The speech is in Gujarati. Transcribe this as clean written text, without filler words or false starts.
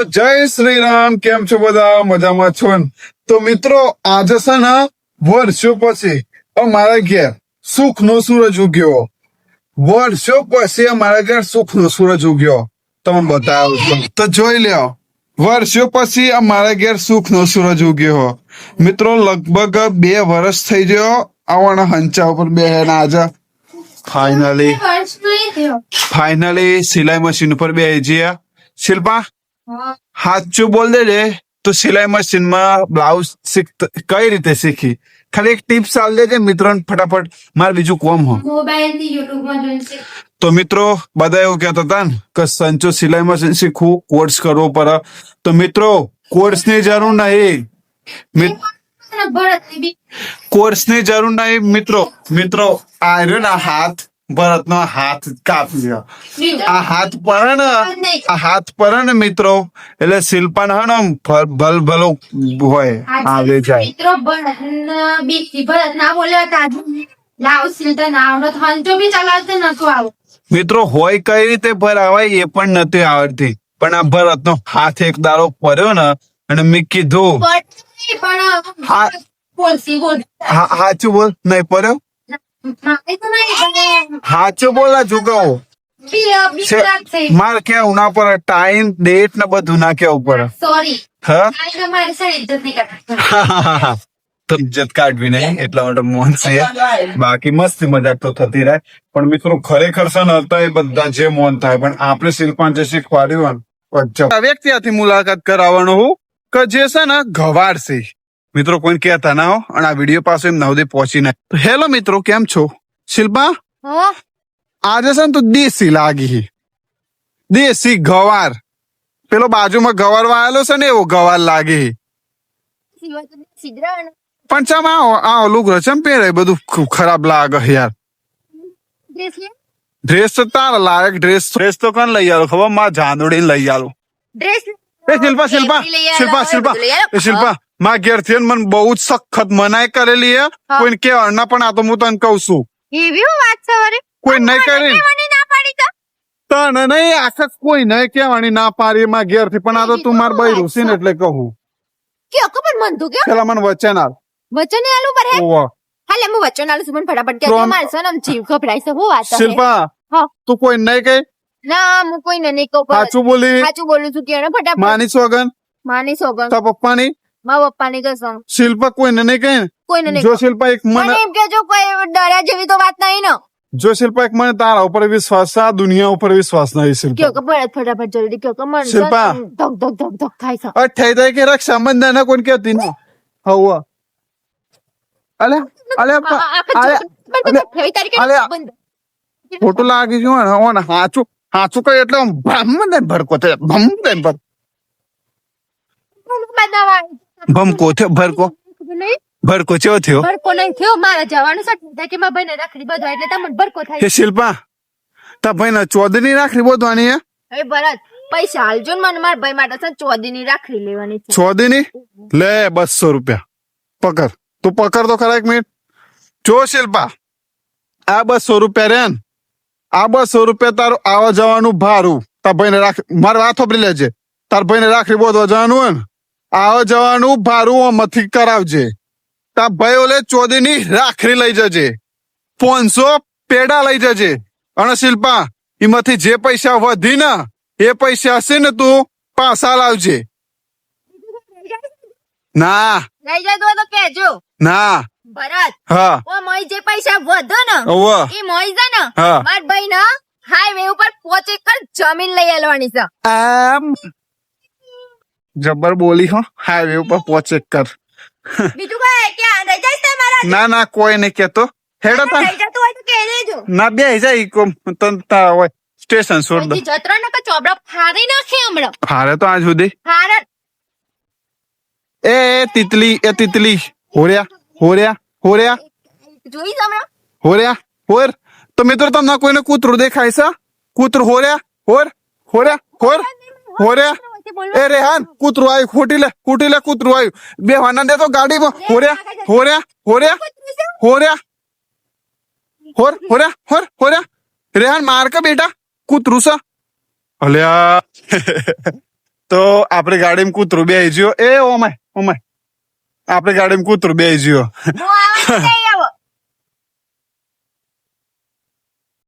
તો જય શ્રી રામ. કેમ છો બધા? મજામાં છો ને? તો મિત્રો આજે છે ને વર્ષો પછી અમારા ઘેર સુખ નો સૂરજ ઉગ્યો. વર્ષો પછી અમારા ઘેર સુખ નો સૂરજ ઉગ્યો. તમે બતાવો તો જોઈ લ્યો. વર્ષો પછી અમારા ઘેર સુખ નો સૂરજ ઉગ્યો. મિત્રો લગભગ 2 વર્ષ થઈ ગયો આવવાના હંચા ઉપર બે આજે ફાઇનલી સિલાઈ મશીન ઉપર બે જયા. શિલ્પા સાચું બોલ દે તો સિલાઈ મશીન માં બ્લાઉઝ કઈ રીતે શીખી? ખાલી એક ટિપ્સ આલ દેજે મિત્રો ફટાફટ, મારે બીજું કોમ હો. તો મિત્રો બધા એવું કહેતા હતા ને કે સંચો સિલાઈ મશીન શીખવું કોર્સ કરવો પડે. તો મિત્રો કોર્સ ની જરૂર નહીં, કોર્સ ની જરૂર નહીં મિત્રો આ રહ્યો ને હાથ, ભરત નો હાથ કાપી લ્યો. આ હાથ પર ને આ હાથ પર ને મિત્રો એટલે શિલ્પા ને ભલ ભલો હોય આવે જાય. મિત્રો ભરત ના બોલ્યા લાવ સિલતા ના આવડત હંચો બી ચલાવતે નતો આવો. મિત્રો હોય કઈ રીતે ભરાવાય એ પણ નથી આવડતી, પણ આ ભરત નો હાથ એક દાડો પડ્યો ને અને મેં કીધું સાચું બોલ, નહીં પડ્યો સાચું બોલા ચૂકવો મારે કેવું ના પડે, ટાઈમ ડેટ ને બધું ના કેવું પડે. સોરી હા તો ઇજ્જત કાઢવી નહીં એટલા માટે મોહન છે. બાકી મસ્તી મજાક તો થતી રહે, પણ મિત્રો ખરેખર છે ને હતા એ બધા જે મોહન થાય, પણ આપણે શિલ્પા જે શીખવાડ્યું વ્યક્તિ આથી મુલાકાત કરાવવાનો હું કે જે છે ને ગવાર છે. મિત્રો કોઈ કહેતા ના હો, અને આ વિડીયો પાસે એમ નવદે પહોંચી ના. હેલો મિત્રો, કેમ છો? શિલ્પા આજે છે ને તું દેશી લાગી, દેશી ગવાર. પેલો બાજુમાં ગવાર વાળેલો છે ને એવો ગવાર લાગી. પણ ચમ આ ઓલું રચમ પહેરે બધું ખરાબ લાગે યાર. ડ્રેસ તો તારા લાયક ડ્રેસ તો કોણ લઈ આલો ખબર? માં જાંદોડી લઈ આલો. શિલ્પા માં ઘેર થી મને બહુ જ સખત મનાઈ કરેલી હે. કોઈને કેવાના પણ આ તો હું તને કઉ છું. કોઈ નહીં કરી તને નહીં આખા કોઈ નહીં કેવાની ના પાડી માં ઘેર થી, પણ આ તો તું માર બૈરું છે ને એટલે કહું. પેલા મને વચન આલ. શિલ્પા તું કોઈ નહીં કઈ ના હું કોઈને નહીં કહું. સાચું બોલી? સાચું બોલું છું કે ફટાફટ માની સોગન તારા પપ્પાની મારા પપ્પાની કસમ. શિલ્પા કોઈને નહીં કઈ. કોઈને નહીં. જો શિલ્પા એક મને એમ કે જો કોઈ ડર્યા જેવી તો વાત નહીં ને. જો શિલ્પા એક મને તારા ઉપર વિશ્વાસ છે, આ દુનિયા ઉપર વિશ્વાસ નહીં. શિલ્પા કયો કે ફટાફટ જલ્દી કયો કે મને શિલ્પા ધક ધક ધક ધક થાય છે. અઠાઈ થાય કે રક્ષાબંધન ના કોઈ કહેતી ના હવા. અલે ખોટું લાગી ગયું ને હાચું હાચું કઈ એટલે ભમ ભરકો છે. ભમકો થયો ભરકો ભરકો ચેવો થયો? ભરકો નહીં થયો, મારે જવાનું છે કે મારા ભાઈને રાખડી બધો એટલે તમને ભરકો થાય. હે શિલ્પા તા ભાઈ ના 14 ની રાખડી બોધવાની હે? એ ભરત પૈસા હાલજો ને, મને મારા ભાઈ માટે 14 ની રાખડી લેવાની છે. 14 ની લે 200 રૂપિયા પકડ. તું પકડ તો ખરા એક મિનિટ. જો શિલ્પા આ 200 રૂપિયા રે ને, આ 200 રૂપિયા તારું આવવા જવાનું ભાડું. તાર ભાઈ ને મારે વાત સાંભળી લેજે. તાર ભાઈ ને રાખડી બોધવા જવાનું હોય ને, આવવા જવાનું ભાડું આમાંથી કરાવજે. તાર ભાઈ ઓલે 14 ની રાખડી લઈ જજે, 500 પેડા લઈ જજે. અને શિલ્પા એમાંથી જે પૈસા વધી ને એ પૈસા હશે ને તું પાછા લાવજે. ના લઈ જાય તો કેજો ના ભરત. હા ઓ મોય જે પૈસા વધો ને એ મોય છે ને માર ભાઈ ને હાઈવે ઉપર 5 એકર જમીન લઈ આલવાની છે. આમ જબર બોલી હો, હાઈવે ઉપર 5 એકર. બીજું કઈ કે રહી જાય છે મારા? ના ના કોઈ નહીં કેતો. હેડો તા રહી જતું હોય તો કહી દેજો. ના બે જાય કોમ તનતા હોય સ્ટેશન છોડ દો. જતરો ને કે ચોબડા ફાડી નાખે હમણાં. ફારે તો આજ સુધી ફારે એ તિતલી હોર્યા જોઈ હમણાં હોર. તો મિત્રો તમને કોઈને કૂતરું દેખાય છે? કૂતરું હોર્યા. એ રેહાન કૂતરું આવ્યું, ખૂટી લે કૂતરું આવ્યું. બે વાના દે તો ગાડીમાં. હોર્યા રેહાન માર કે બેટા કૂતરું છે. અલ્યા તો આપણી ગાડીમાં કૂતરું બે જ્યો એ ઓમાય આપણે ગાડીમાં કૂતરું બે જ્યો હું આવવાની નહીં